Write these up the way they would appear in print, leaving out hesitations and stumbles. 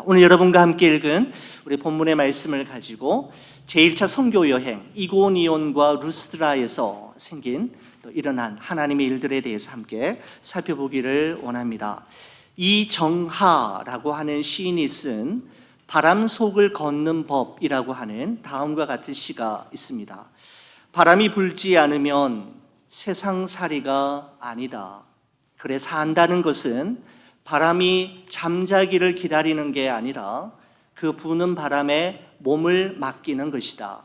오늘 여러분과 함께 읽은 우리 본문의 말씀을 가지고 제1차 선교 여행 이고니온과 루스드라에서 생긴 또 일어난 하나님의 일들에 대해서 함께 살펴보기를 원합니다. 이정하라고 하는 시인이 쓴 바람 속을 걷는 법이라고 하는 다음과 같은 시가 있습니다. 바람이 불지 않으면 세상살이가 아니다. 그래 산다는 것은 바람이 잠자기를 기다리는 게 아니라 그 부는 바람에 몸을 맡기는 것이다.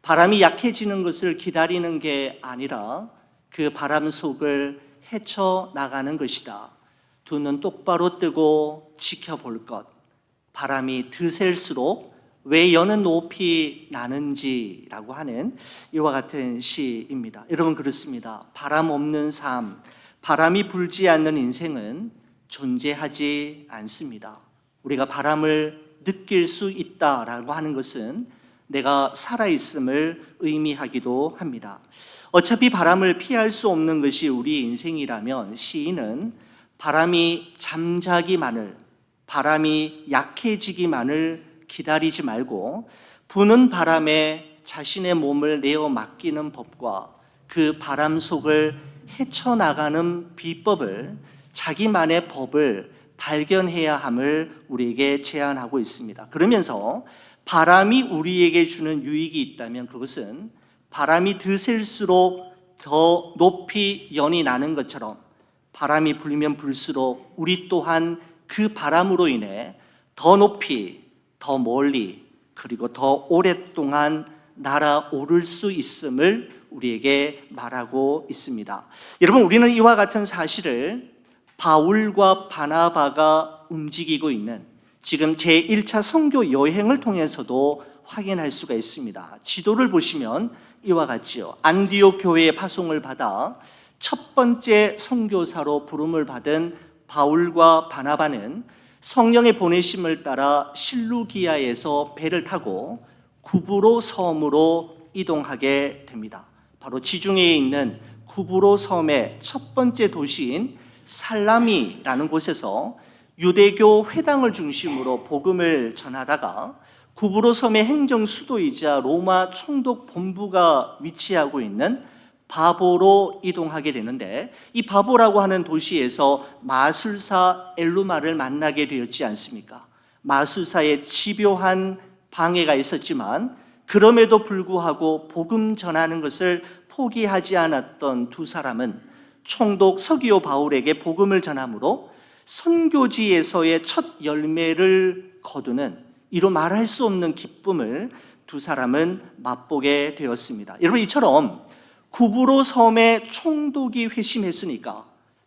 바람이 약해지는 것을 기다리는 게 아니라 그 바람 속을 헤쳐나가는 것이다. 두 눈 똑바로 뜨고 지켜볼 것. 바람이 드셀수록 왜 여는 높이 나는지라고 하는 이와 같은 시입니다. 여러분 그렇습니다. 바람 없는 삶, 바람이 불지 않는 인생은 존재하지 않습니다. 우리가 바람을 느낄 수 있다라고 하는 것은 내가 살아있음을 의미하기도 합니다. 어차피 바람을 피할 수 없는 것이 우리 인생이라면 시인은 바람이 잠자기만을, 바람이 약해지기만을 기다리지 말고 부는 바람에 자신의 몸을 내어 맡기는 법과 그 바람 속을 헤쳐나가는 비법을, 자기만의 법을 발견해야 함을 우리에게 제안하고 있습니다. 그러면서 바람이 우리에게 주는 유익이 있다면 그것은 바람이 드셀수록 더 높이 연이 나는 것처럼 바람이 불면 불수록 우리 또한 그 바람으로 인해 더 높이, 더 멀리, 그리고 더 오랫동안 날아오를 수 있음을 우리에게 말하고 있습니다. 여러분, 우리는 이와 같은 사실을 바울과 바나바가 움직이고 있는 지금 제1차 선교 여행을 통해서도 확인할 수가 있습니다. 지도를 보시면 이와 같지요. 안디옥 교회의 파송을 받아 첫 번째 선교사로 부름을 받은 바울과 바나바는 성령의 보내심을 따라 실루기아에서 배를 타고 구브로 섬으로 이동하게 됩니다. 바로 지중해에 있는 구브로 섬의 첫 번째 도시인 살라미라는 곳에서 유대교 회당을 중심으로 복음을 전하다가 구브로 섬의 행정 수도이자 로마 총독 본부가 위치하고 있는 바보로 이동하게 되는데, 이 바보라고 하는 도시에서 마술사 엘루마를 만나게 되었지 않습니까? 마술사의 집요한 방해가 있었지만 그럼에도 불구하고 복음 전하는 것을 포기하지 않았던 두 사람은 총독 서기오 바울에게 복음을 전함으로 선교지에서의 첫 열매를 거두는 이로 말할 수 없는 기쁨을 두 사람은 맛보게 되었습니다. 여러분, 이처럼 구브로 섬의 총독이 회심했으니까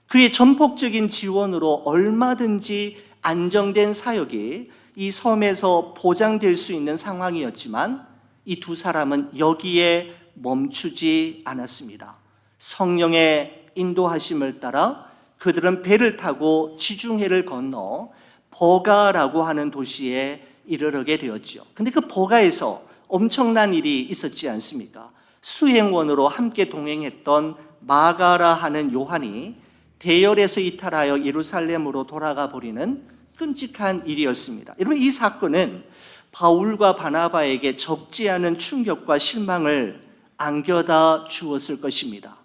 그의 전폭적인 지원으로 얼마든지 안정된 사역이 이 섬에서 보장될 수 있는 상황이었지만 이 두 사람은 여기에 멈추지 않았습니다. 성령의 인도하심을 따라 그들은 배를 타고 지중해를 건너 버가라고 하는 도시에 이르게 되었죠. 근데 그 버가에서 엄청난 일이 있었지 않습니까? 수행원으로 함께 동행했던 마가라 하는 요한이 대열에서 이탈하여 예루살렘으로 돌아가 버리는 끔찍한 일이었습니다. 여러분, 이 사건은 바울과 바나바에게 적지 않은 충격과 실망을 안겨다 주었을 것입니다.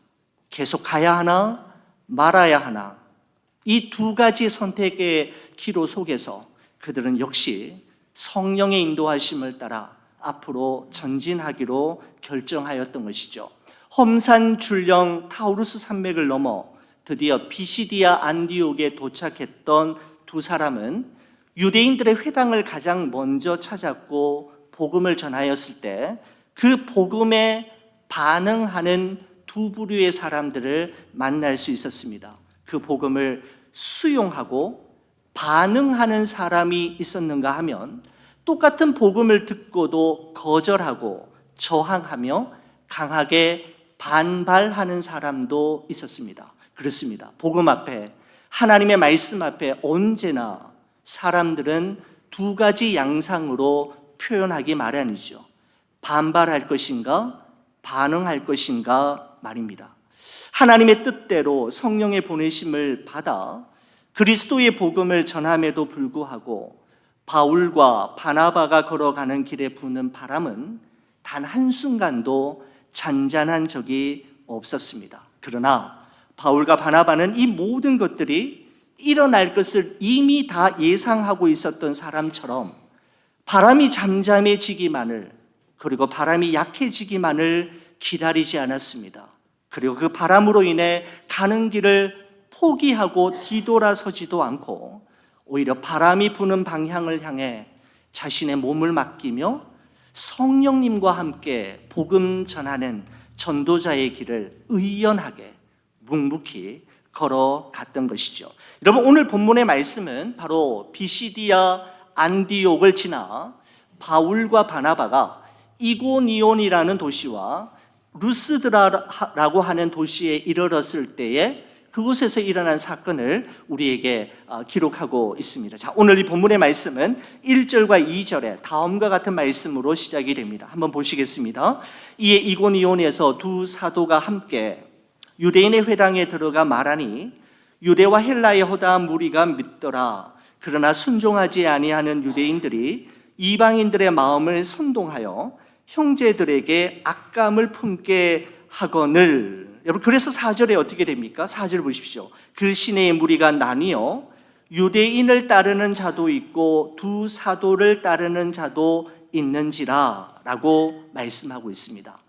계속 가야 하나 말아야 하나, 이 두 가지 선택의 기로 속에서 그들은 역시 성령의 인도하심을 따라 앞으로 전진하기로 결정하였던 것이죠. 험산 줄령 타우루스 산맥을 넘어 드디어 피시디아 안디옥에 도착했던 두 사람은 유대인들의 회당을 가장 먼저 찾았고 복음을 전하였을 때 그 복음에 반응하는 두 부류의 사람들을 만날 수 있었습니다. 그 복음을 수용하고 반응하는 사람이 있었는가 하면 똑같은 복음을 듣고도 거절하고 저항하며 강하게 반발하는 사람도 있었습니다. 그렇습니다. 복음 앞에, 하나님의 말씀 앞에 언제나 사람들은 두 가지 양상으로 표현하기 마련이죠. 반발할 것인가, 반응할 것인가 말입니다. 하나님의 뜻대로 성령의 보내심을 받아 그리스도의 복음을 전함에도 불구하고 바울과 바나바가 걸어가는 길에 부는 바람은 단 한순간도 잔잔한 적이 없었습니다. 그러나 바울과 바나바는 이 모든 것들이 일어날 것을 이미 다 예상하고 있었던 사람처럼 바람이 잠잠해지기만을, 그리고 바람이 약해지기만을 기다리지 않았습니다. 그리고 그 바람으로 인해 가는 길을 포기하고 뒤돌아서지도 않고 오히려 바람이 부는 방향을 향해 자신의 몸을 맡기며 성령님과 함께 복음 전하는 전도자의 길을 의연하게 묵묵히 걸어갔던 것이죠. 여러분, 오늘 본문의 말씀은 바로 비시디아 안디옥을 지나 바울과 바나바가 이고니온이라는 도시와 루스드라라고 하는 도시에 이르렀을 때에 그곳에서 일어난 사건을 우리에게 기록하고 있습니다. 자, 오늘 이 본문의 말씀은 1절과 2절에 다음과 같은 말씀으로 시작이 됩니다. 한번 보시겠습니다. 이에 이고니온에서 두 사도가 함께 유대인의 회당에 들어가 말하니 유대와 헬라의 허다한 무리가 믿더라. 그러나 순종하지 아니하는 유대인들이 이방인들의 마음을 선동하여 형제들에게 악감을 품게 하거늘. 여러분, 그래서 4절에 어떻게 됩니까? 4절 보십시오. 그 시내의 무리가 나뉘어 유대인을 따르는 자도 있고 두 사도를 따르는 자도 있는지라 라고 말씀하고 있습니다.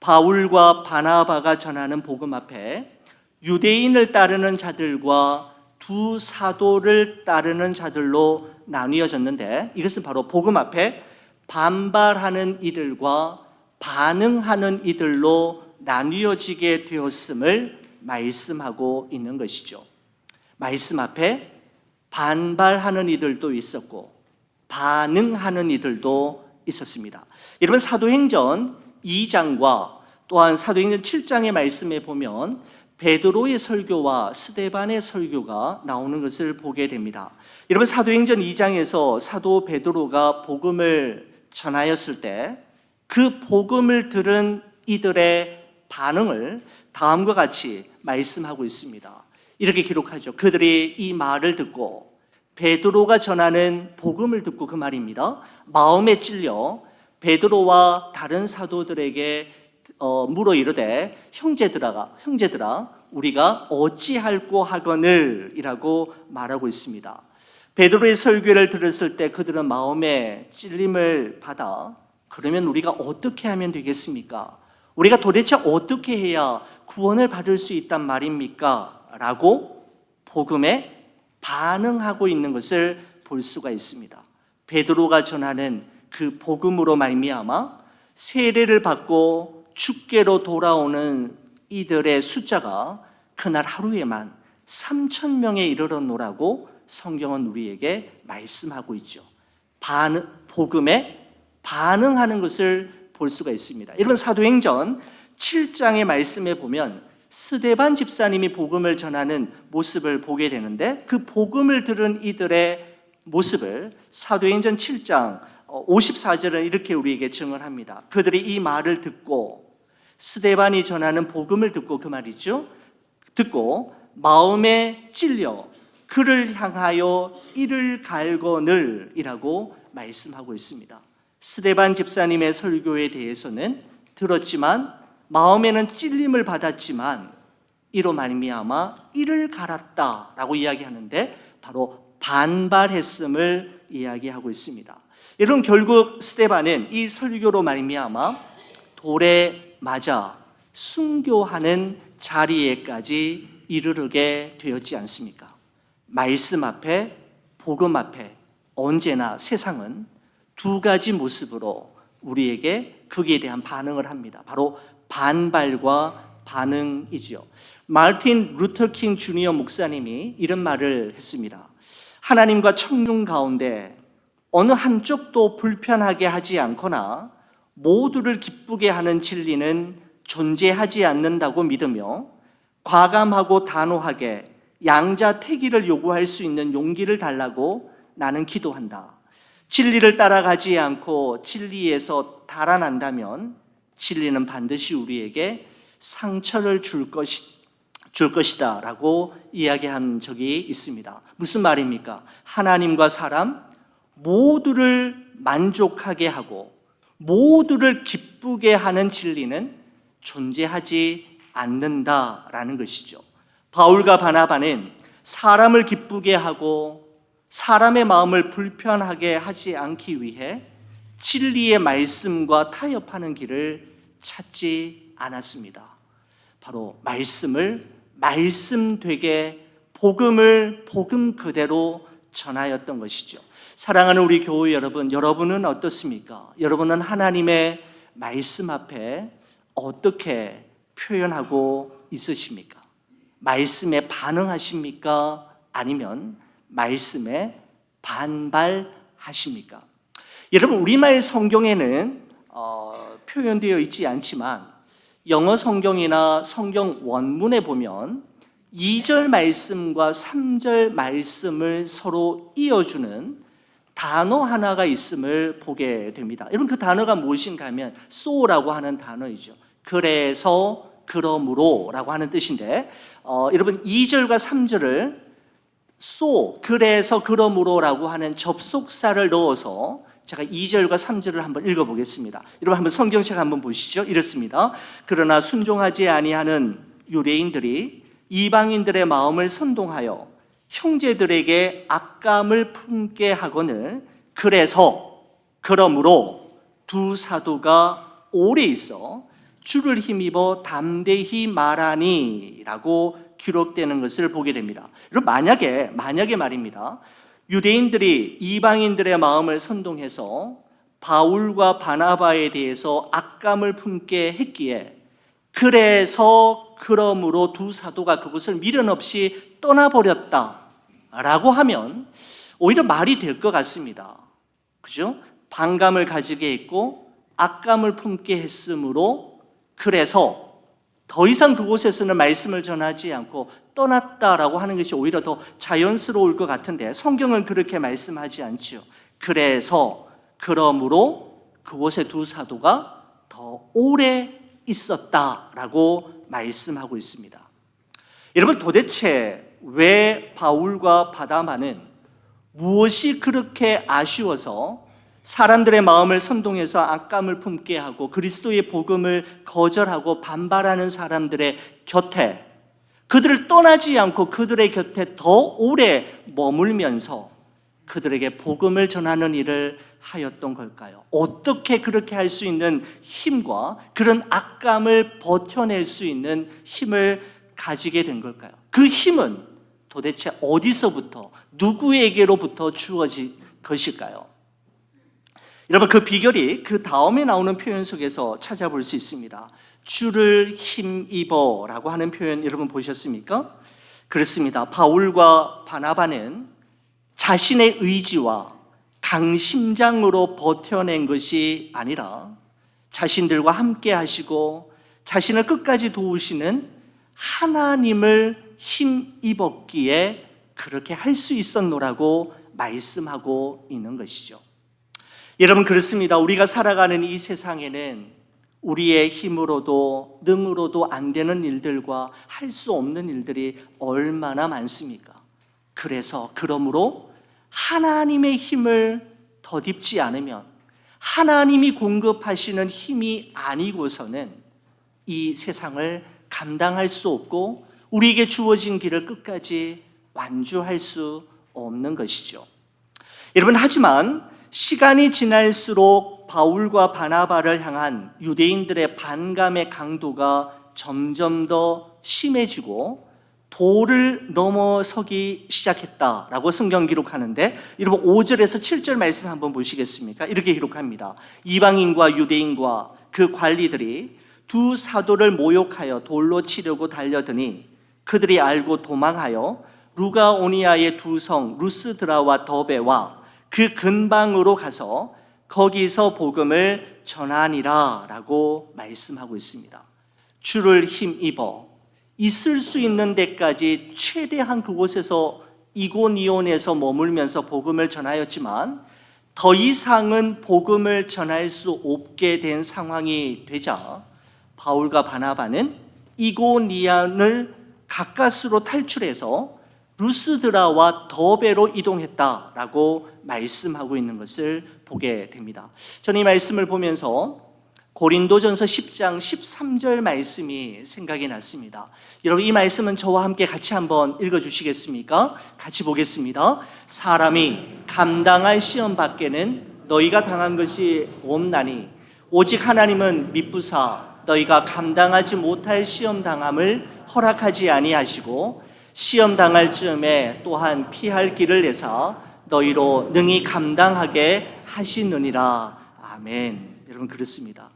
바울과 바나바가 전하는 복음 앞에 유대인을 따르는 자들과 두 사도를 따르는 자들로 나뉘어졌는데, 이것은 바로 복음 앞에 반발하는 이들과 반응하는 이들로 나뉘어지게 되었음을 말씀하고 있는 것이죠. 말씀 앞에 반발하는 이들도 있었고 반응하는 이들도 있었습니다. 여러분, 사도행전 2장과 또한 사도행전 7장의 말씀에 보면 베드로의 설교와 스데반의 설교가 나오는 것을 보게 됩니다. 여러분, 사도행전 2장에서 사도 베드로가 복음을 전하였을 때 그 복음을 들은 이들의 반응을 다음과 같이 말씀하고 있습니다. 이렇게 기록하죠. 그들이 이 말을 듣고, 베드로가 전하는 복음을 듣고, 그 말입니다, 마음에 찔려 베드로와 다른 사도들에게 물어 이르되 형제들아 우리가 어찌할꼬 하거늘 이라고 말하고 있습니다. 베드로의 설교를 들었을 때 그들은 마음에 찔림을 받아 그러면 우리가 어떻게 하면 되겠습니까? 우리가 도대체 어떻게 해야 구원을 받을 수 있단 말입니까? 라고 복음에 반응하고 있는 것을 볼 수가 있습니다. 베드로가 전하는 그 복음으로 말미암아 세례를 받고 주께로 돌아오는 이들의 숫자가 그날 하루에만 3,000명에 이르렀노라고 성경은 우리에게 말씀하고 있죠. 복음에 반응하는 것을 볼 수가 있습니다. 여러분, 사도행전 7장의 말씀에 보면 스데반 집사님이 복음을 전하는 모습을 보게 되는데, 그 복음을 들은 이들의 모습을 사도행전 7장 54절은 이렇게 우리에게 증언합니다. 그들이 이 말을 듣고, 스데반이 전하는 복음을 듣고, 그 말이죠, 듣고 마음에 찔려 그를 향하여 이를 갈거늘 이라고 말씀하고 있습니다. 스데반 집사님의 설교에 대해서는 들었지만 마음에는 찔림을 받았지만 이로 말미암아 이를 갈았다라고 이야기하는데 바로 반발했음을 이야기하고 있습니다. 여러분, 결국 스데반은 이 설교로 말미암아 돌에 맞아 순교하는 자리에까지 이르르게 되었지 않습니까? 말씀 앞에, 복음 앞에 언제나 세상은 두 가지 모습으로 우리에게 거기에 대한 반응을 합니다. 바로 반발과 반응이지요. 마르틴 루터 킹 주니어 목사님이 이런 말을 했습니다. 하나님과 청중 가운데 어느 한쪽도 불편하게 하지 않거나 모두를 기쁘게 하는 진리는 존재하지 않는다고 믿으며 과감하고 단호하게 양자택일을 요구할 수 있는 용기를 달라고 나는 기도한다. 진리를 따라가지 않고 진리에서 달아난다면 진리는 반드시 우리에게 상처를 줄 것이다 라고 이야기한 적이 있습니다. 무슨 말입니까? 하나님과 사람, 모두를 만족하게 하고 모두를 기쁘게 하는 진리는 존재하지 않는다라는 것이죠. 바울과 바나바는 사람을 기쁘게 하고 사람의 마음을 불편하게 하지 않기 위해 진리의 말씀과 타협하는 길을 찾지 않았습니다. 바로 말씀을 말씀되게, 복음을 복음 그대로 전하였던 것이죠. 사랑하는 우리 교회 여러분, 여러분은 어떻습니까? 여러분은 하나님의 말씀 앞에 어떻게 표현하고 있으십니까? 말씀에 반응하십니까? 아니면 말씀에 반발하십니까? 여러분, 우리말 성경에는 표현되어 있지 않지만 영어 성경이나 성경 원문에 보면 2절 말씀과 3절 말씀을 서로 이어주는 단어 하나가 있음을 보게 됩니다. 여러분, 그 단어가 무엇인가 하면 so라고 하는 단어이죠. 그래서, 그러므로 라고 하는 뜻인데 여러분 2절과 3절을 so, 그래서, 그러므로 라고 하는 접속사를 넣어서 제가 2절과 3절을 한번 읽어보겠습니다. 여러분 한번 성경책 한번 보시죠. 이렇습니다. 그러나 순종하지 아니하는 유대인들이 이방인들의 마음을 선동하여 형제들에게 악감을 품게 하거늘 그래서, 그러므로 두 사도가 오래 있어 주를 힘입어 담대히 말하니 라고 기록되는 것을 보게 됩니다. 여러분 만약에 말입니다. 유대인들이 이방인들의 마음을 선동해서 바울과 바나바에 대해서 악감을 품게 했기에 그래서, 그러므로 두 사도가 그곳을 미련 없이 떠나버렸다라고 하면 오히려 말이 될 것 같습니다. 그죠? 반감을 가지게 했고 악감을 품게 했으므로 그래서 더 이상 그곳에서는 말씀을 전하지 않고 떠났다라고 하는 것이 오히려 더 자연스러울 것 같은데 성경은 그렇게 말씀하지 않죠. 그래서, 그러므로 그곳에 두 사도가 더 오래 있었다라고 말씀하고 있습니다. 여러분 도대체 왜 바울과 바나바는 무엇이 그렇게 아쉬워서 사람들의 마음을 선동해서 악감을 품게 하고 그리스도의 복음을 거절하고 반발하는 사람들의 곁에 그들을 떠나지 않고 그들의 곁에 더 오래 머물면서 그들에게 복음을 전하는 일을 하였던 걸까요? 어떻게 그렇게 할 수 있는 힘과 그런 악감을 버텨낼 수 있는 힘을 가지게 된 걸까요? 그 힘은 도대체 어디서부터, 누구에게로부터 주어진 것일까요? 여러분 그 비결이 그 다음에 나오는 표현 속에서 찾아볼 수 있습니다. 주를 힘입어 라고 하는 표현 여러분 보셨습니까? 그렇습니다. 바울과 바나바는 자신의 의지와 강심장으로 버텨낸 것이 아니라 자신들과 함께 하시고 자신을 끝까지 도우시는 하나님을 힘입었기에 그렇게 할 수 있었노라고 말씀하고 있는 것이죠. 여러분 그렇습니다. 우리가 살아가는 이 세상에는 우리의 힘으로도 능으로도 안 되는 일들과 할 수 없는 일들이 얼마나 많습니까? 그래서 그러므로 하나님의 힘을 덧입지 않으면 하나님이 공급하시는 힘이 아니고서는 이 세상을 감당할 수 없고 우리에게 주어진 길을 끝까지 완주할 수 없는 것이죠. 여러분 하지만 시간이 지날수록 바울과 바나바를 향한 유대인들의 반감의 강도가 점점 더 심해지고 도를 넘어서기 시작했다라고 성경 기록하는데 여러분 5절에서 7절 말씀 한번 보시겠습니까? 이렇게 기록합니다. 이방인과 유대인과 그 관리들이 두 사도를 모욕하여 돌로 치려고 달려드니 그들이 알고 도망하여 루가오니아의 두 성 루스드라와 더베와 그 근방으로 가서 거기서 복음을 전하니라 라고 말씀하고 있습니다. 주를 힘입어 있을 수 있는 데까지 최대한 그곳에서 이고니온에서 머물면서 복음을 전하였지만 더 이상은 복음을 전할 수 없게 된 상황이 되자 바울과 바나바는 이고니온을 가까스로 탈출해서 루스드라와 더베로 이동했다라고 말씀하고 있는 것을 보게 됩니다. 저는 이 말씀을 보면서 고린도전서 10장 13절 말씀이 생각이 났습니다. 여러분, 이 말씀은 저와 함께 같이 한번 읽어주시겠습니까? 같이 보겠습니다. 사람이 감당할 시험 밖에는 너희가 당한 것이 없나니 오직 하나님은 미쁘사 너희가 감당하지 못할 시험 당함을 허락하지 아니하시고 시험 당할 즈음에 또한 피할 길을 내사 너희로 능히 감당하게 하시느니라. 아멘. 여러분, 그렇습니다.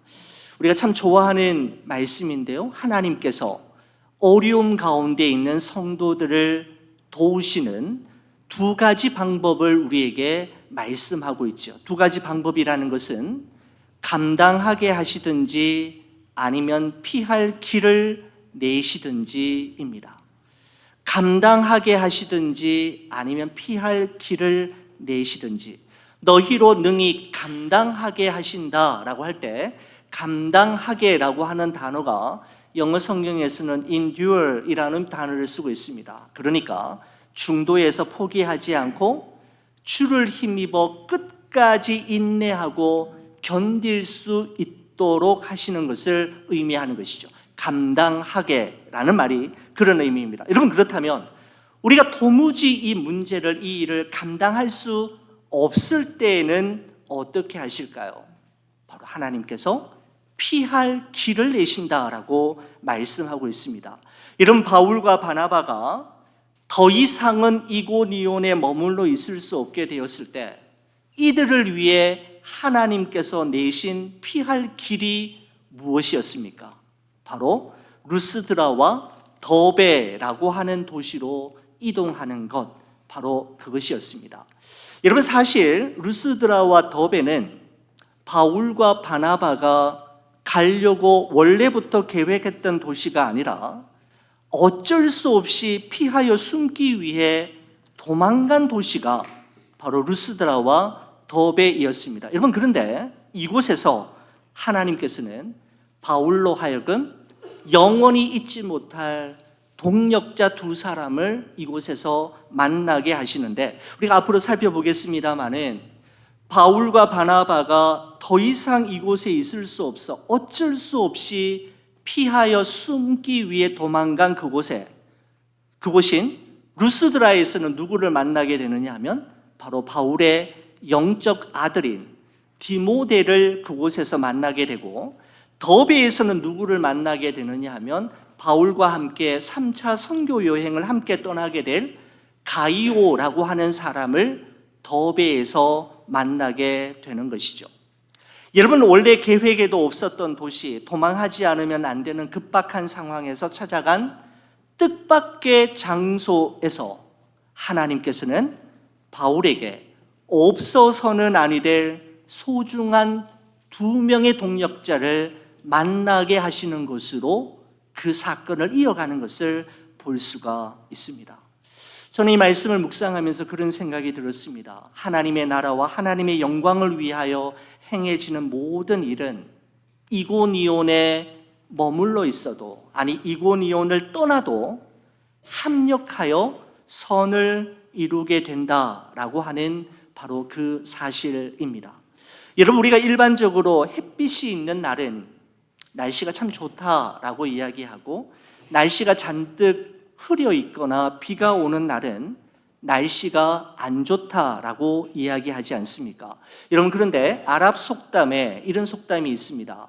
우리가 참 좋아하는 말씀인데요, 하나님께서 어려움 가운데 있는 성도들을 도우시는 두 가지 방법을 우리에게 말씀하고 있죠. 두 가지 방법이라는 것은 감당하게 하시든지 아니면 피할 길을 내시든지입니다. 감당하게 하시든지 아니면 피할 길을 내시든지. 너희로 능히 감당하게 하신다라고 할 때 감당하게라고 하는 단어가 영어 성경에서는 endure이라는 단어를 쓰고 있습니다. 그러니까 중도에서 포기하지 않고 주를 힘입어 끝까지 인내하고 견딜 수 있도록 하시는 것을 의미하는 것이죠. 감당하게라는 말이 그런 의미입니다. 여러분, 그렇다면 우리가 도무지 이 문제를, 이 일을 감당할 수 없을 때에는 어떻게 하실까요? 바로 하나님께서 피할 길을 내신다라고 말씀하고 있습니다. 이런 바울과 바나바가 더 이상은 이고니온에 머물러 있을 수 없게 되었을 때 이들을 위해 하나님께서 내신 피할 길이 무엇이었습니까? 바로 루스드라와 더베라고 하는 도시로 이동하는 것, 바로 그것이었습니다. 여러분, 사실 루스드라와 더베는 바울과 바나바가 가려고 원래부터 계획했던 도시가 아니라 어쩔 수 없이 피하여 숨기 위해 도망간 도시가 바로 루스드라와 더베이었습니다. 여러분, 그런데 이곳에서 하나님께서는 바울로 하여금 영원히 잊지 못할 동역자 두 사람을 이곳에서 만나게 하시는데, 우리가 앞으로 살펴보겠습니다마는 바울과 바나바가 더 이상 이곳에 있을 수 없어 어쩔 수 없이 피하여 숨기 위해 도망간 그곳인 루스드라에서는 누구를 만나게 되느냐 하면 바로 바울의 영적 아들인 디모데를 그곳에서 만나게 되고, 더베에서는 누구를 만나게 되느냐 하면 바울과 함께 3차 선교 여행을 함께 떠나게 될 가이오라고 하는 사람을 더베에서 만나게 되는 것이죠. 여러분, 원래 계획에도 없었던 도시, 도망하지 않으면 안 되는 급박한 상황에서 찾아간 뜻밖의 장소에서 하나님께서는 바울에게 없어서는 아니 될 소중한 두 명의 동역자를 만나게 하시는 것으로 그 사건을 이어가는 것을 볼 수가 있습니다. 저는 이 말씀을 묵상하면서 그런 생각이 들었습니다. 하나님의 나라와 하나님의 영광을 위하여 행해지는 모든 일은 이고니온에 머물러 있어도, 아니 이고니온을 떠나도 합력하여 선을 이루게 된다라고 하는 바로 그 사실입니다. 여러분, 우리가 일반적으로 햇빛이 있는 날은 날씨가 참 좋다라고 이야기하고, 날씨가 잔뜩 흐려 있거나 비가 오는 날은 날씨가 안 좋다라고 이야기하지 않습니까? 여러분, 그런데 아랍 속담에 이런 속담이 있습니다.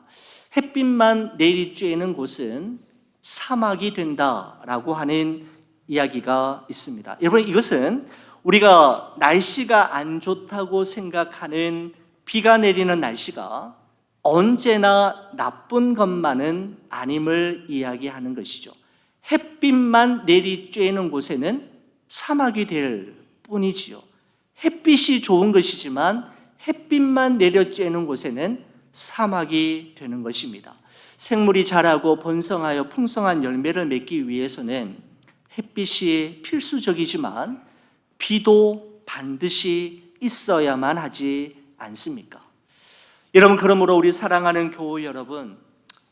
햇빛만 내리쬐는 곳은 사막이 된다라고 하는 이야기가 있습니다. 여러분, 이것은 우리가 날씨가 안 좋다고 생각하는 비가 내리는 날씨가 언제나 나쁜 것만은 아님을 이야기하는 것이죠. 햇빛만 내리쬐는 곳에는 사막이 될 뿐이지요. 햇빛이 좋은 것이지만 햇빛만 내려쬐는 곳에는 사막이 되는 것입니다. 생물이 자라고 번성하여 풍성한 열매를 맺기 위해서는 햇빛이 필수적이지만 비도 반드시 있어야만 하지 않습니까? 여러분, 그러므로 우리 사랑하는 교우 여러분,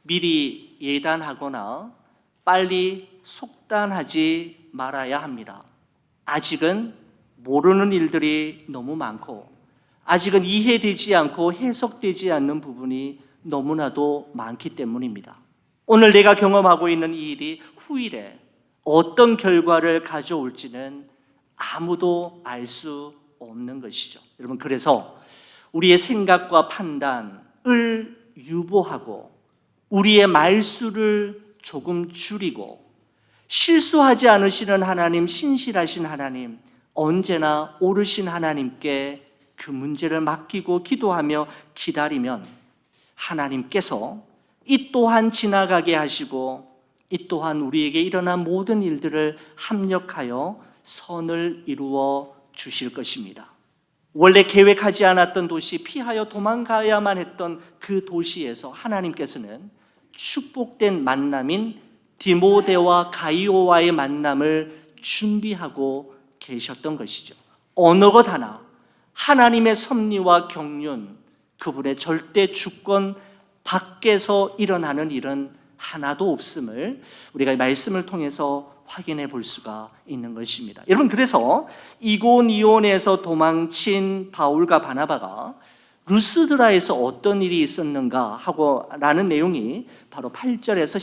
미리 예단하거나 빨리 속단하지 말아야 합니다. 아직은 모르는 일들이 너무 많고 아직은 이해되지 않고 해석되지 않는 부분이 너무나도 많기 때문입니다. 오늘 내가 경험하고 있는 이 일이 후일에 어떤 결과를 가져올지는 아무도 알 수 없는 것이죠. 여러분, 그래서 우리의 생각과 판단을 유보하고 우리의 말수를 조금 줄이고 실수하지 않으시는 하나님, 신실하신 하나님, 언제나 오르신 하나님께 그 문제를 맡기고 기도하며 기다리면 하나님께서 이 또한 지나가게 하시고 이 또한 우리에게 일어난 모든 일들을 합력하여 선을 이루어 주실 것입니다. 원래 계획하지 않았던 도시, 피하여 도망가야만 했던 그 도시에서 하나님께서는 축복된 만남인 디모데와 가이오와의 만남을 준비하고 계셨던 것이죠. 어느 것 하나 하나님의 섭리와 경륜, 그분의 절대 주권 밖에서 일어나는 일은 하나도 없음을 우리가 이 말씀을 통해서 확인해 볼 수가 있는 것입니다. 여러분, 그래서 이고니온에서 도망친 바울과 바나바가 루스드라에서 어떤 일이 있었는가 하고 라는 내용이 바로 8절에서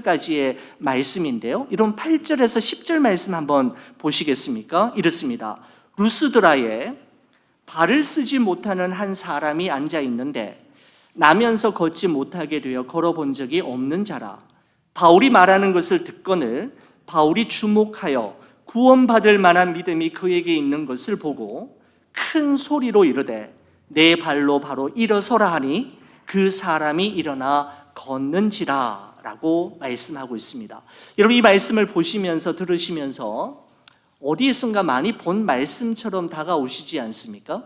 18절까지의 말씀인데요. 이런 8절에서 10절 말씀 한번 보시겠습니까? 이렇습니다. 루스드라에 발을 쓰지 못하는 한 사람이 앉아 있는데 나면서 걷지 못하게 되어 걸어본 적이 없는 자라. 바울이 말하는 것을 듣거늘 바울이 주목하여 구원받을 만한 믿음이 그에게 있는 것을 보고 큰 소리로 이르되 내 발로 바로 일어서라 하니 그 사람이 일어나 걷는지라 라고 말씀하고 있습니다. 여러분, 이 말씀을 보시면서 들으시면서 어디에선가 많이 본 말씀처럼 다가오시지 않습니까?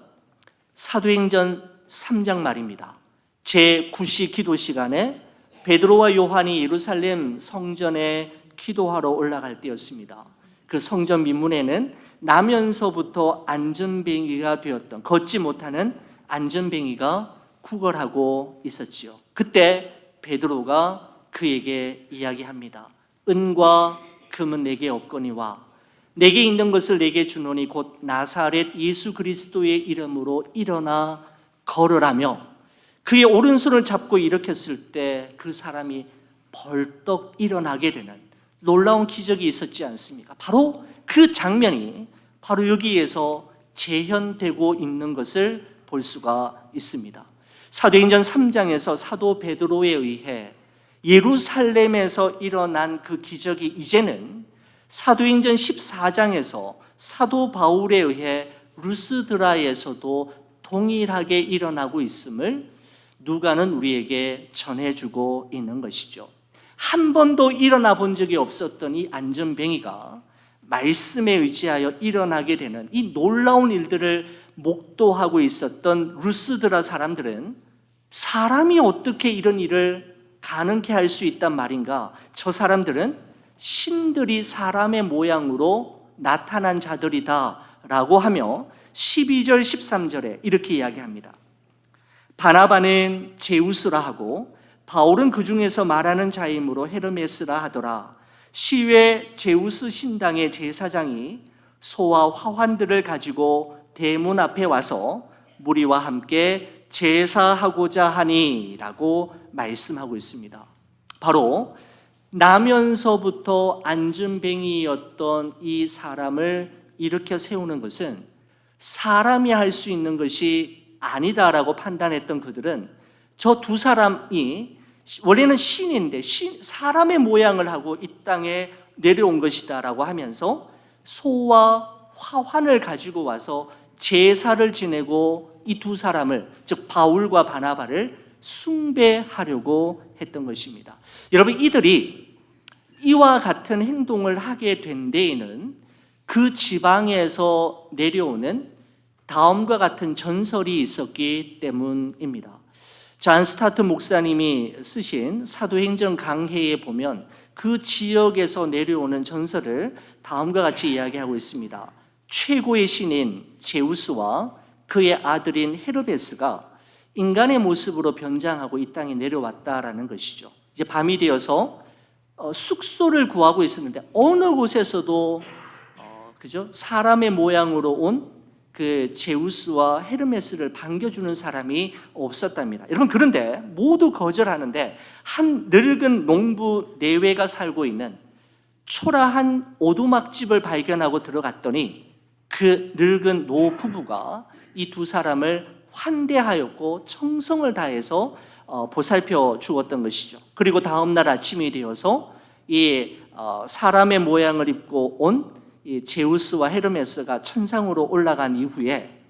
사도행전 3장 말입니다. 제9시 기도 시간에 베드로와 요한이 예루살렘 성전에 기도하러 올라갈 때였습니다. 그 성전 민문에는 나면서부터 안전뱅이가 되었던, 걷지 못하는 안전뱅이가 구걸하고 있었지요. 그때 베드로가 그에게 이야기합니다. 은과 금은 내게 없거니와 내게 있는 것을 내게 주노니 곧 나사렛 예수 그리스도의 이름으로 일어나 걸으라며 그의 오른손을 잡고 일으켰을 때 그 사람이 벌떡 일어나게 되는 놀라운 기적이 있었지 않습니까? 바로 그 장면이 바로 여기에서 재현되고 있는 것을 볼 수가 있습니다. 사도행전 3장에서 사도 베드로에 의해 예루살렘에서 일어난 그 기적이 이제는 사도행전 14장에서 사도 바울에 의해 루스드라에서도 동일하게 일어나고 있음을 누가는 우리에게 전해주고 있는 것이죠. 한 번도 일어나 본 적이 없었던 이 안전뱅이가 말씀에 의지하여 일어나게 되는 이 놀라운 일들을 목도하고 있었던 루스드라 사람들은 사람이 어떻게 이런 일을 가능케 할 수 있단 말인가? 저 사람들은 신들이 사람의 모양으로 나타난 자들이다 라고 하며 12절 13절에 이렇게 이야기합니다. 바나바는 제우스라 하고 바울은 그 중에서 말하는 자이므로 헤르메스라 하더라. 시외 제우스 신당의 제사장이 소와 화환들을 가지고 대문 앞에 와서 무리와 함께 제사하고자 하니 라고 말씀하고 있습니다. 바로 나면서부터 안전뱅이였던 이 사람을 일으켜 세우는 것은 사람이 할 수 있는 것이 아니다라고 판단했던 그들은 저 두 사람이 원래는 신인데 사람의 모양을 하고 이 땅에 내려온 것이다라고 하면서 소와 화환을 가지고 와서 제사를 지내고 이 두 사람을, 즉 바울과 바나바를 숭배하려고 했던 것입니다. 여러분, 이들이 이와 같은 행동을 하게 된 데에는 그 지방에서 내려오는 다음과 같은 전설이 있었기 때문입니다. 잔 스타트 목사님이 쓰신 사도행전 강해에 보면 그 지역에서 내려오는 전설을 다음과 같이 이야기하고 있습니다. 최고의 신인 제우스와 그의 아들인 헤르베스가 인간의 모습으로 변장하고 이 땅에 내려왔다라는 것이죠. 이제 밤이 되어서 숙소를 구하고 있었는데 어느 곳에서도 그죠? 사람의 모양으로 온 그 제우스와 헤르메스를 반겨주는 사람이 없었답니다. 여러분, 그런데 모두 거절하는데 한 늙은 농부 내외가 살고 있는 초라한 오두막집을 발견하고 들어갔더니 그 늙은 노 부부가 이 두 사람을 환대하였고 정성을 다해서 보살펴 주었던 것이죠. 그리고 다음 날 아침이 되어서 이 사람의 모양을 입고 온 이 제우스와 헤르메스가 천상으로 올라간 이후에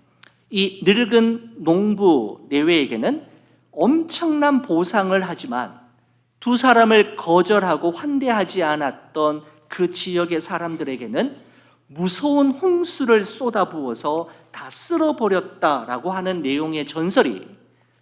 이 늙은 농부 내외에게는 엄청난 보상을 하지만 두 사람을 거절하고 환대하지 않았던 그 지역의 사람들에게는 무서운 홍수를 쏟아부어서 다 쓸어버렸다라고 하는 내용의 전설이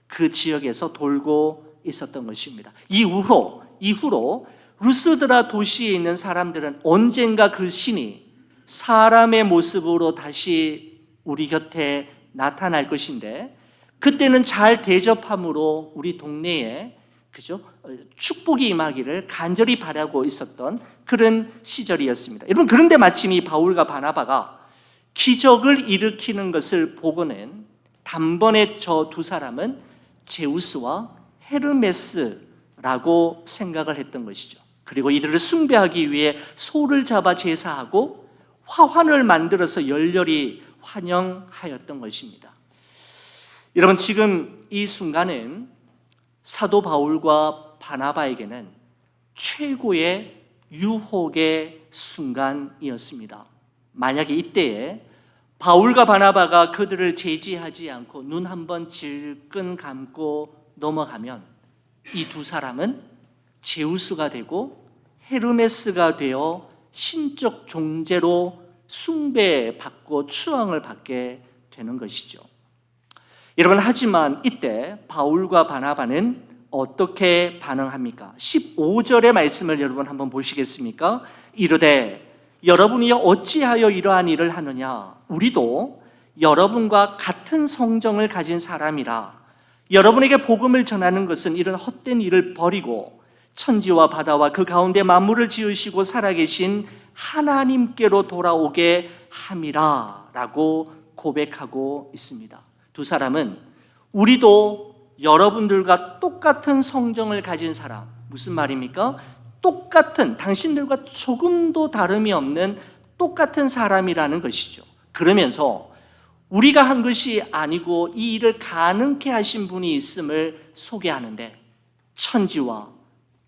그 지역에서 돌고 있었던 것입니다. 이후로 루스드라 도시에 있는 사람들은 언젠가 그 신이 사람의 모습으로 다시 우리 곁에 나타날 것인데, 그때는 잘 대접함으로 우리 동네에, 그죠? 축복이 임하기를 간절히 바라고 있었던 그런 시절이었습니다. 여러분, 그런데 마침 이 바울과 바나바가 기적을 일으키는 것을 보고는 단번에 저 두 사람은 제우스와 헤르메스라고 생각을 했던 것이죠. 그리고 이들을 숭배하기 위해 소를 잡아 제사하고 화환을 만들어서 열렬히 환영하였던 것입니다. 여러분, 지금 이 순간은 사도 바울과 바나바에게는 최고의 유혹의 순간이었습니다. 만약에 이때에 바울과 바나바가 그들을 제지하지 않고 눈 한번 질끈 감고 넘어가면 이 두 사람은 제우스가 되고 헤르메스가 되어 신적 존재로 숭배받고 추앙을 받게 되는 것이죠. 여러분, 하지만 이때 바울과 바나바는 어떻게 반응합니까? 15절의 말씀을 여러분 한번 보시겠습니까? 이르되 여러분이 어찌하여 이러한 일을 하느냐? 우리도 여러분과 같은 성정을 가진 사람이라. 여러분에게 복음을 전하는 것은 이런 헛된 일을 버리고 천지와 바다와 그 가운데 만물을 지으시고 살아계신 하나님께로 돌아오게 함이라 라고 고백하고 있습니다. 두 사람은 우리도 여러분들과 똑같은 성정을 가진 사람, 무슨 말입니까? 똑같은, 당신들과 조금도 다름이 없는 똑같은 사람이라는 것이죠. 그러면서 우리가 한 것이 아니고 이 일을 가능케 하신 분이 있음을 소개하는데, 천지와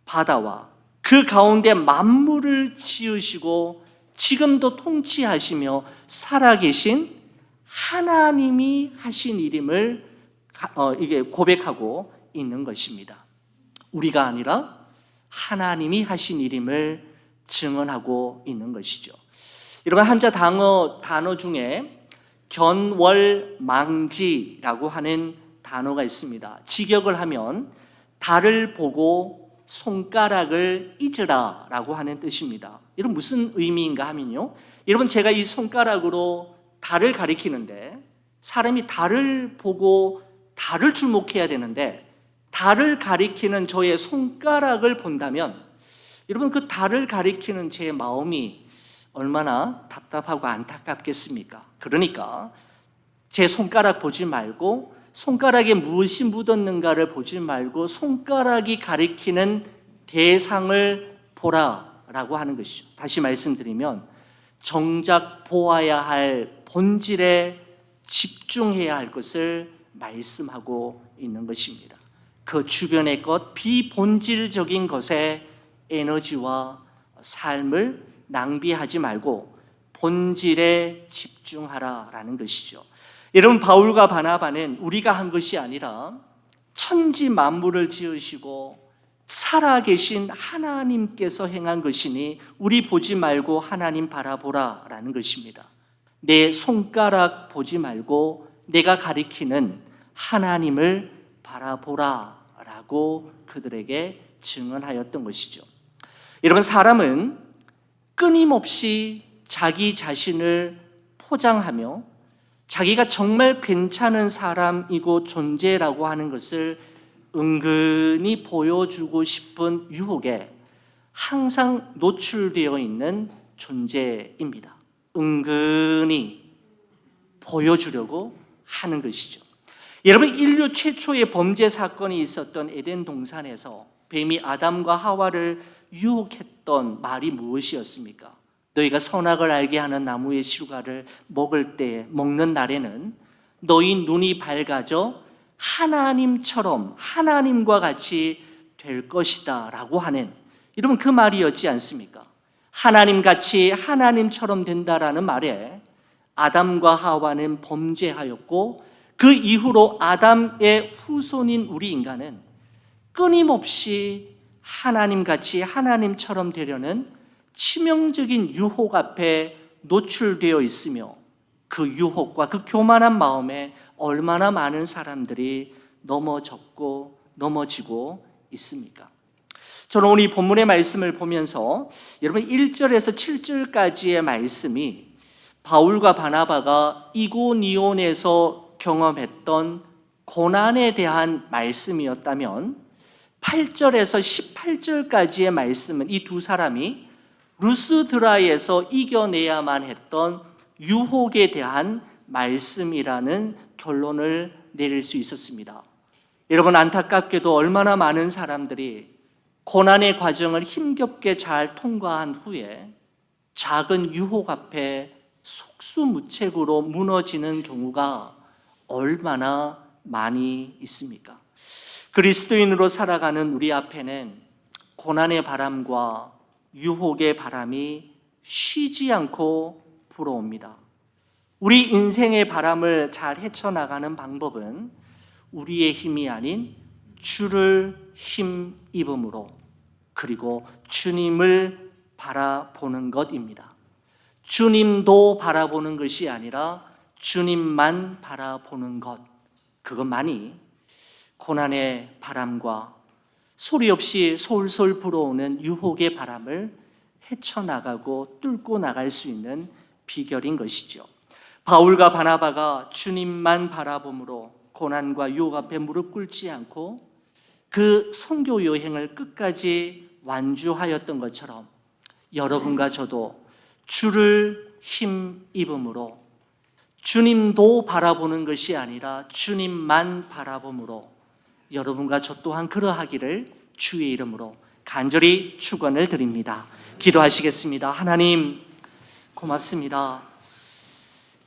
바다와 그 가운데 만물을 지으시고 지금도 통치하시며 살아계신 하나님이 하신 일임을 이게 고백하고 있는 것입니다. 우리가 아니라 하나님이 하신 일임을 증언하고 있는 것이죠. 여러분, 한자 단어 중에 견월망지라고 하는 단어가 있습니다. 직역을 하면 달을 보고 손가락을 잊으라 라고 하는 뜻입니다. 이런 무슨 의미인가 하면요, 여러분, 제가 이 손가락으로 달을 가리키는데 사람이 달을 보고 달을 주목해야 되는데, 달을 가리키는 저의 손가락을 본다면 여러분, 그 달을 가리키는 제 마음이 얼마나 답답하고 안타깝겠습니까? 그러니까 제 손가락 보지 말고 손가락에 무엇이 묻었는가를 보지 말고 손가락이 가리키는 대상을 보라라고 하는 것이죠. 다시 말씀드리면 정작 보아야 할 본질에 집중해야 할 것을 말씀하고 있는 것입니다. 그 주변의 것, 비본질적인 것에 에너지와 삶을 낭비하지 말고 본질에 집중하라라는 것이죠. 여러분, 바울과 바나바는 우리가 한 것이 아니라 천지 만물을 지으시고 살아계신 하나님께서 행한 것이니 우리 보지 말고 하나님 바라보라라는 것입니다. 내 손가락 보지 말고 내가 가리키는 하나님을 바라보라라고 그들에게 증언하였던 것이죠. 여러분, 사람은 끊임없이 자기 자신을 포장하며 자기가 정말 괜찮은 사람이고 존재라고 하는 것을 은근히 보여주고 싶은 유혹에 항상 노출되어 있는 존재입니다. 은근히 보여주려고 하는 것이죠. 여러분, 인류 최초의 범죄 사건이 있었던 에덴 동산에서 뱀이 아담과 하와를 유혹했던 말이 무엇이었습니까? 너희가 선악을 알게 하는 나무의 실과를 먹는 날에는 너희 눈이 밝아져 하나님처럼, 하나님과 같이 될 것이다 라고 하는, 여러분, 그 말이었지 않습니까? 하나님같이 하나님처럼 된다라는 말에 아담과 하와는 범죄하였고, 그 이후로 아담의 후손인 우리 인간은 끊임없이 하나님같이 하나님처럼 되려는 치명적인 유혹 앞에 노출되어 있으며, 그 유혹과 그 교만한 마음에 얼마나 많은 사람들이 넘어지고 있습니까? 저는 오늘 이 본문의 말씀을 보면서 여러분 1절에서 7절까지의 말씀이 바울과 바나바가 이고니온에서 경험했던 고난에 대한 말씀이었다면, 8절에서 18절까지의 말씀은 이 두 사람이 루스드라에서 이겨내야만 했던 유혹에 대한 말씀이라는 결론을 내릴 수 있었습니다. 여러분, 안타깝게도 얼마나 많은 사람들이 고난의 과정을 힘겹게 잘 통과한 후에 작은 유혹 앞에 속수무책으로 무너지는 경우가 얼마나 많이 있습니까? 그리스도인으로 살아가는 우리 앞에는 고난의 바람과 유혹의 바람이 쉬지 않고 불어옵니다. 우리 인생의 바람을 잘 헤쳐나가는 방법은 우리의 힘이 아닌 주를 힘입음으로, 그리고 주님을 바라보는 것입니다. 주님도 바라보는 것이 아니라 주님만 바라보는 것, 그것만이 고난의 바람과 소리 없이 솔솔 불어오는 유혹의 바람을 헤쳐나가고 뚫고 나갈 수 있는 비결인 것이죠. 바울과 바나바가 주님만 바라봄으로 고난과 유혹 앞에 무릎 꿇지 않고 그 선교 여행을 끝까지 완주하였던 것처럼, 여러분과 저도 주를 힘입음으로, 주님도 바라보는 것이 아니라 주님만 바라봄으로 여러분과 저 또한 그러하기를 주의 이름으로 간절히 축원을 드립니다. 기도하시겠습니다. 하나님, 고맙습니다.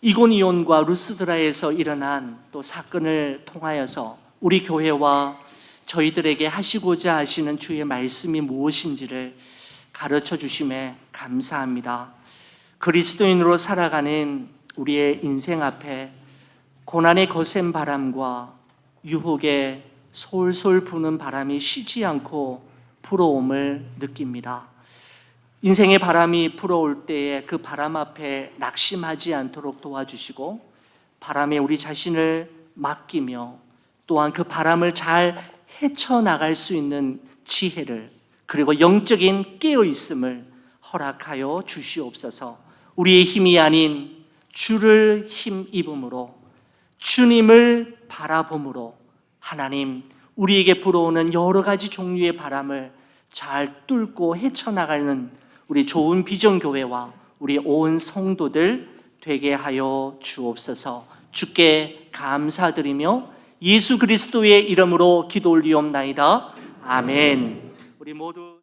이고니온과 루스드라에서 일어난 또 사건을 통하여서 우리 교회와 저희들에게 하시고자 하시는 주의 말씀이 무엇인지를 가르쳐 주심에 감사합니다. 그리스도인으로 살아가는 우리의 인생 앞에 고난의 거센 바람과 유혹의 솔솔 부는 바람이 쉬지 않고 불어옴을 느낍니다. 인생의 바람이 불어올 때에 그 바람 앞에 낙심하지 않도록 도와주시고, 바람에 우리 자신을 맡기며 또한 그 바람을 잘 헤쳐나갈 수 있는 지혜를, 그리고 영적인 깨어있음을 허락하여 주시옵소서. 우리의 힘이 아닌 주를 힘입음으로, 주님을 바라봄으로 하나님, 우리에게 불어오는 여러 가지 종류의 바람을 잘 뚫고 헤쳐나가는 우리 좋은 비전교회와 우리 온 성도들 되게 하여 주옵소서. 주께 감사드리며 예수 그리스도의 이름으로 기도 올리옵나이다. 아멘. 우리 모두